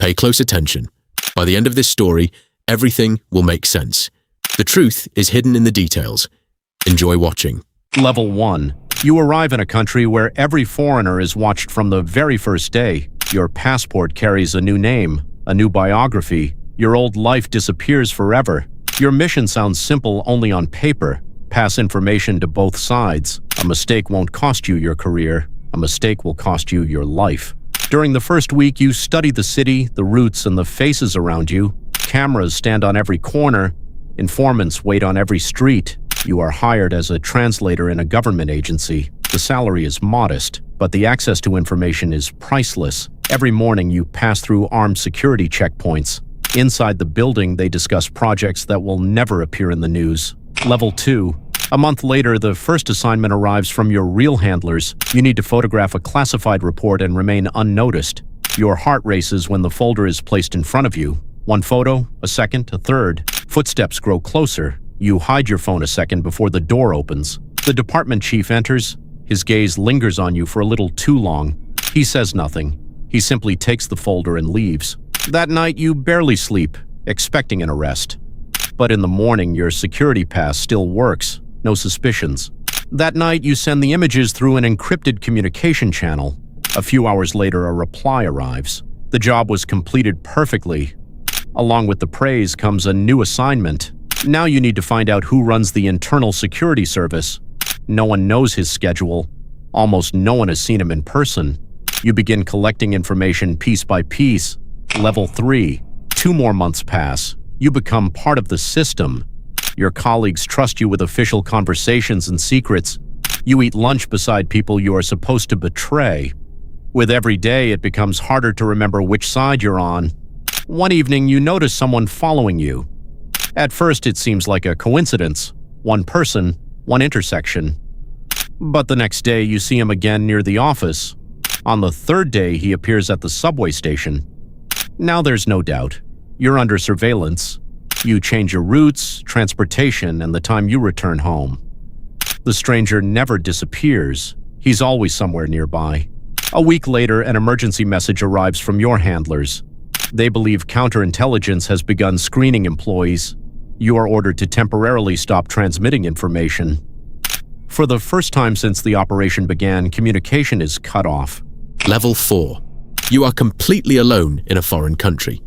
Pay close attention. By the end of this story, everything will make sense. The truth is hidden in the details. Enjoy watching. Level 1. You arrive in a country where every foreigner is watched from the very first day. Your passport carries a new name, a new biography. Your old life disappears forever. Your mission sounds simple only on paper. Pass information to both sides. A mistake won't cost you your career. A mistake will cost you your life. During the first week, you study the city, the routes, and the faces around you. Cameras stand on every corner. Informants wait on every street. You are hired as a translator in a government agency. The salary is modest, but the access to information is priceless. Every morning, you pass through armed security checkpoints. Inside the building, they discuss projects that will never appear in the news. Level 2. A month later, the first assignment arrives from your real handlers. You need to photograph a classified report and remain unnoticed. Your heart races when the folder is placed in front of you. One photo, a second, a third. Footsteps grow closer. You hide your phone a second before the door opens. The department chief enters. His gaze lingers on you for a little too long. He says nothing. He simply takes the folder and leaves. That night, you barely sleep, expecting an arrest. But in the morning, your security pass still works. No suspicions. That night, you send the images through an encrypted communication channel. A few hours later, a reply arrives. The job was completed perfectly. Along with the praise comes a new assignment. Now you need to find out who runs the internal security service. No one knows his schedule. Almost no one has seen him in person. You begin collecting information piece by piece. Level 3. 2 more months pass. You become part of the system. Your colleagues trust you with official conversations and secrets. You eat lunch beside people you are supposed to betray. With every day, it becomes harder to remember which side you're on. One evening, you notice someone following you. At first, it seems like a coincidence. One person, one intersection. But the next day, you see him again near the office. On the third day, he appears at the subway station. Now there's no doubt. You're under surveillance. You change your routes, transportation, and the time you return home. The stranger never disappears. He's always somewhere nearby. A week later, an emergency message arrives from your handlers. They believe counterintelligence has begun screening employees. You are ordered to temporarily stop transmitting information. For the first time since the operation began, communication is cut off. Level 4. You are completely alone in a foreign country.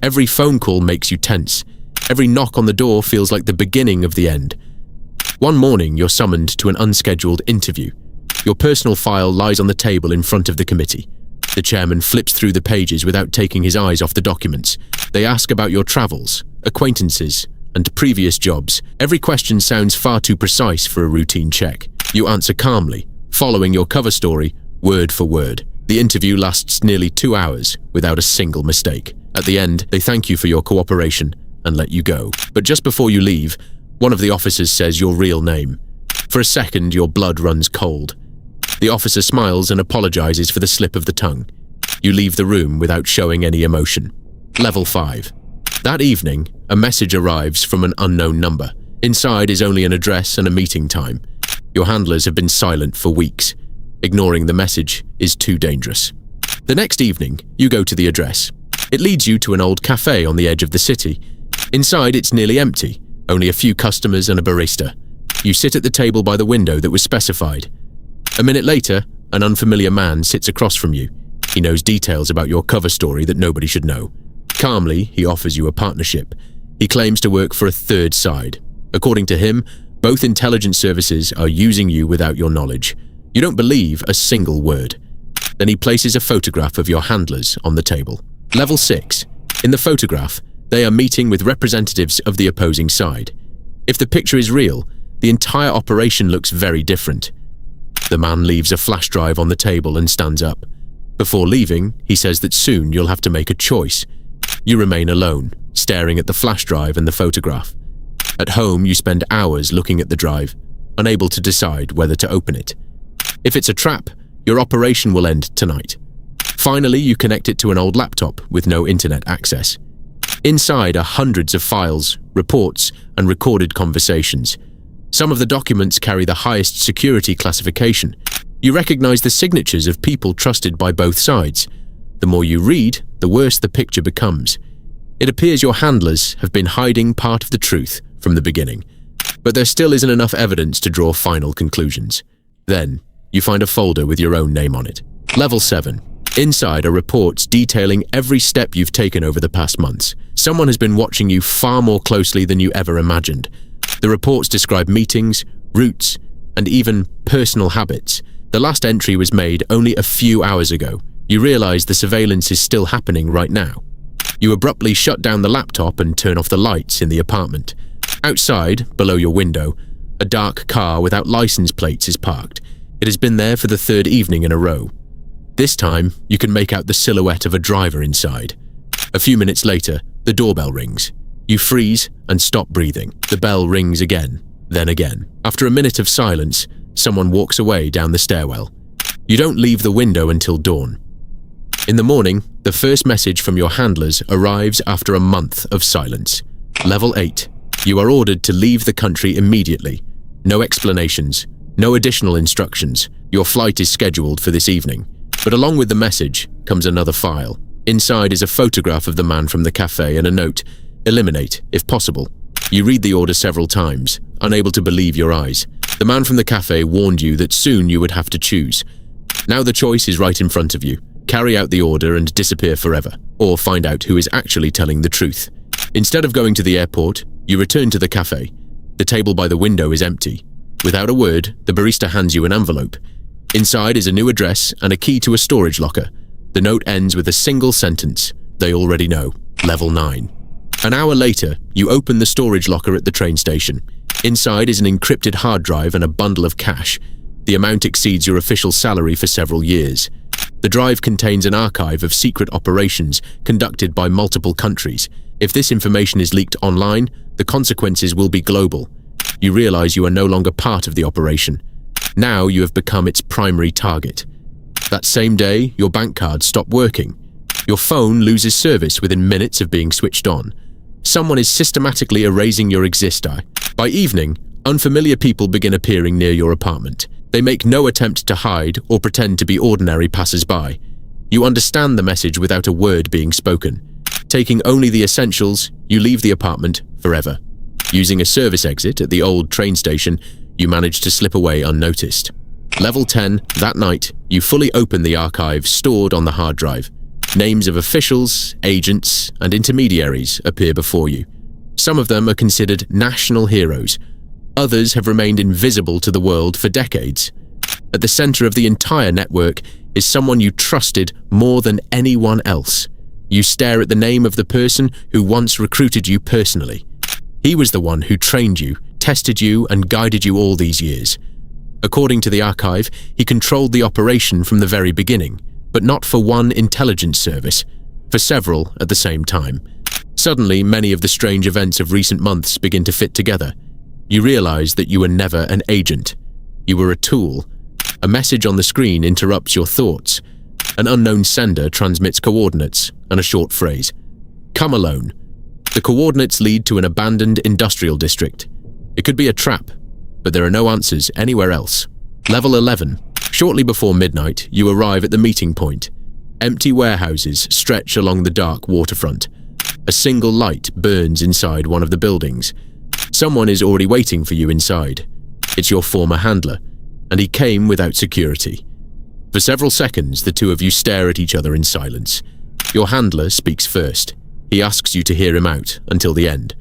Every phone call makes you tense. Every knock on the door feels like the beginning of the end. One morning, you're summoned to an unscheduled interview. Your personal file lies on the table in front of the committee. The chairman flips through the pages without taking his eyes off the documents. They ask about your travels, acquaintances, and previous jobs. Every question sounds far too precise for a routine check. You answer calmly, following your cover story, word for word. The interview lasts nearly 2 hours without a single mistake. At the end, they thank you for your cooperation and let you go. But just before you leave, one of the officers says your real name. For a second, your blood runs cold. The officer smiles and apologizes for the slip of the tongue. You leave the room without showing any emotion. Level 5. That evening, a message arrives from an unknown number. Inside is only an address and a meeting time. Your handlers have been silent for weeks. Ignoring the message is too dangerous. The next evening, you go to the address. It leads you to an old cafe on the edge of the city. Inside, it's nearly empty, only a few customers and a barista. You sit at the table by the window that was specified. A minute later, an unfamiliar man sits across from you. He knows details about your cover story that nobody should know. Calmly, he offers you a partnership. He claims to work for a third side. According to him, both intelligence services are using you without your knowledge. You don't believe a single word. Then he places a photograph of your handlers on the table. Level 6. In the photograph, they are meeting with representatives of the opposing side. If the picture is real, the entire operation looks very different. The man leaves a flash drive on the table and stands up. Before leaving, he says that soon you'll have to make a choice. You remain alone, staring at the flash drive and the photograph. At home, you spend hours looking at the drive, unable to decide whether to open it. If it's a trap, your operation will end tonight. Finally, you connect it to an old laptop with no internet access. Inside are hundreds of files, reports, and recorded conversations. Some of the documents carry the highest security classification. You recognize the signatures of people trusted by both sides. The more you read, the worse the picture becomes. It appears your handlers have been hiding part of the truth from the beginning, but there still isn't enough evidence to draw final conclusions. Then, you find a folder with your own name on it. Level 7. Inside are reports detailing every step you've taken over the past months. Someone has been watching you far more closely than you ever imagined. The reports describe meetings, routes, and even personal habits. The last entry was made only a few hours ago. You realize the surveillance is still happening right now. You abruptly shut down the laptop and turn off the lights in the apartment. Outside, below your window, a dark car without license plates is parked. It has been there for the third evening in a row. This time, you can make out the silhouette of a driver inside. A few minutes later, the doorbell rings. You freeze and stop breathing. The bell rings again, then again. After a minute of silence, someone walks away down the stairwell. You don't leave the window until dawn. In the morning, the first message from your handlers arrives after a month of silence. Level 8. You are ordered to leave the country immediately. No explanations, no additional instructions. Your flight is scheduled for this evening. But along with the message comes another file. Inside is a photograph of the man from the cafe and a note, "Eliminate, if possible." You read the order several times, unable to believe your eyes. The man from the cafe warned you that soon you would have to choose. Now the choice is right in front of you. Carry out the order and disappear forever, or find out who is actually telling the truth. Instead of going to the airport, you return to the cafe. The table by the window is empty. Without a word, the barista hands you an envelope. Inside is a new address and a key to a storage locker. The note ends with a single sentence. They already know. Level 9. An hour later, you open the storage locker at the train station. Inside is an encrypted hard drive and a bundle of cash. The amount exceeds your official salary for several years. The drive contains an archive of secret operations conducted by multiple countries. If this information is leaked online, the consequences will be global. You realize you are no longer part of the operation. Now you have become its primary target. That same day, your bank cards stop working. Your phone loses service within minutes of being switched on. Someone is systematically erasing your existi. By evening, unfamiliar people begin appearing near your apartment. They make no attempt to hide or pretend to be ordinary passers-by. You understand the message without a word being spoken. Taking only the essentials, you leave the apartment forever. Using a service exit at the old train station, you manage to slip away unnoticed. Level 10, that night, you fully open the archive stored on the hard drive. Names of officials, agents, and intermediaries appear before you. Some of them are considered national heroes. Others have remained invisible to the world for decades. At the center of the entire network is someone you trusted more than anyone else. You stare at the name of the person who once recruited you personally. He was the one who trained you, tested you, and guided you all these years. According to the archive, he controlled the operation from the very beginning, but not for one intelligence service, for several at the same time. Suddenly, many of the strange events of recent months begin to fit together. You realize that you were never an agent. You were a tool. A message on the screen interrupts your thoughts. An unknown sender transmits coordinates and a short phrase. Come alone. The coordinates lead to an abandoned industrial district. It could be a trap, but there are no answers anywhere else. Level 11. Shortly before midnight, you arrive at the meeting point. Empty warehouses stretch along the dark waterfront. A single light burns inside one of the buildings. Someone is already waiting for you inside. It's your former handler, and he came without security. For several seconds, the two of you stare at each other in silence. Your handler speaks first. He asks you to hear him out until the end.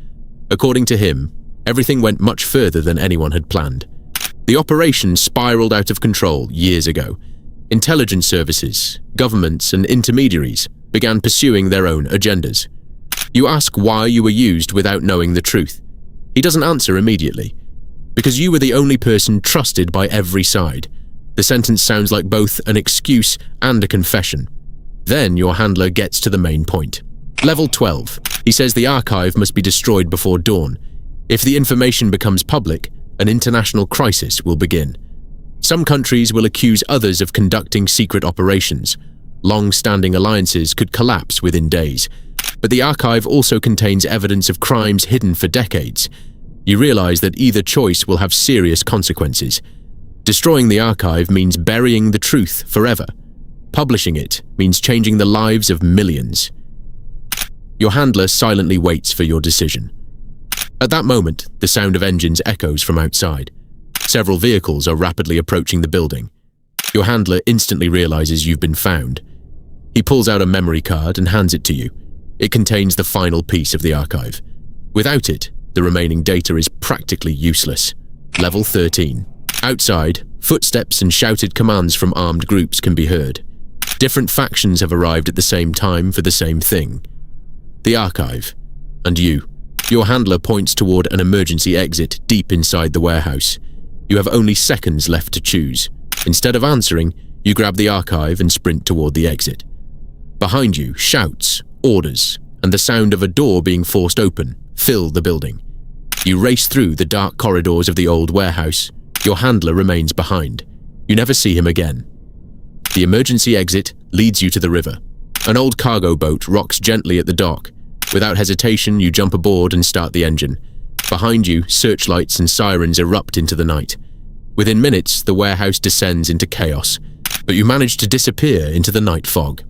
According to him, everything went much further than anyone had planned. The operation spiraled out of control years ago. Intelligence services, governments, and intermediaries began pursuing their own agendas. You ask why you were used without knowing the truth. He doesn't answer immediately. Because you were the only person trusted by every side. The sentence sounds like both an excuse and a confession. Then your handler gets to the main point. Level 12. He says the archive must be destroyed before dawn. If the information becomes public, an international crisis will begin. Some countries will accuse others of conducting secret operations. Long-standing alliances could collapse within days. But the archive also contains evidence of crimes hidden for decades. You realize that either choice will have serious consequences. Destroying the archive means burying the truth forever. Publishing it means changing the lives of millions. Your handler silently waits for your decision. At that moment, the sound of engines echoes from outside. Several vehicles are rapidly approaching the building. Your handler instantly realizes you've been found. He pulls out a memory card and hands it to you. It contains the final piece of the archive. Without it, the remaining data is practically useless. Level 13. Outside, footsteps and shouted commands from armed groups can be heard. Different factions have arrived at the same time for the same thing. The archive. And you. Your handler points toward an emergency exit deep inside the warehouse. You have only seconds left to choose. Instead of answering, you grab the archive and sprint toward the exit. Behind you, shouts, orders, and the sound of a door being forced open fill the building. You race through the dark corridors of the old warehouse. Your handler remains behind. You never see him again. The emergency exit leads you to the river. An old cargo boat rocks gently at the dock. Without hesitation, you jump aboard and start the engine. Behind you, searchlights and sirens erupt into the night. Within minutes, the warehouse descends into chaos, but you manage to disappear into the night fog.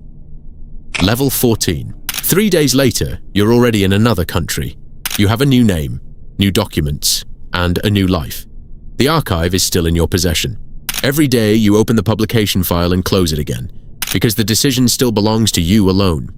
Level 14. 3 days later, you're already in another country. You have a new name, new documents, and a new life. The archive is still in your possession. Every day, you open the publication file and close it again, because the decision still belongs to you alone.